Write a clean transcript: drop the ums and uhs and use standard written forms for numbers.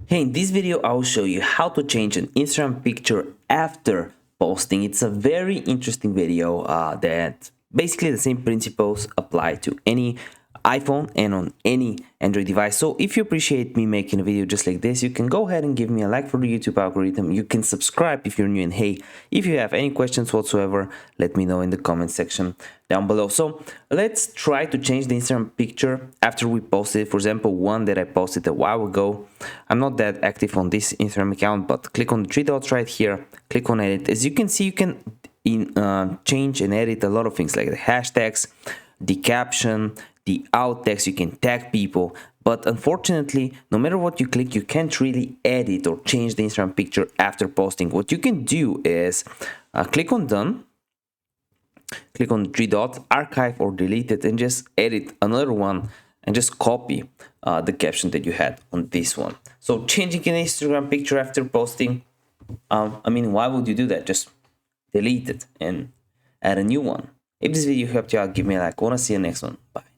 Hey, in this video, I will show you how to change an Instagram picture after posting. It's a very interesting video that basically the same principles apply to any iPhone and on any Android device. So if you appreciate me making a video just like this, you can go ahead and give me a like for the YouTube algorithm. You can subscribe if you're new, and hey, if you have any questions whatsoever, let me know in the comment section down below. So let's try to change the Instagram picture after we posted. For example, one that I posted a while ago. I'm not that active on this Instagram account, but click on the three dots right here, click on edit. As you can see, you can change and edit a lot of things like the hashtags, the caption, the alt text. You can tag people, but unfortunately, no matter what you click, you can't really edit or change the Instagram picture after posting. What you can do is click on done, click on the three dots, archive or delete it, and just edit another one and just copy the caption that you had on this one. So changing an Instagram picture after posting, why would you do that? Just delete it and add a new one. If this video helped you out, give me a like. I want to see you next one. Bye.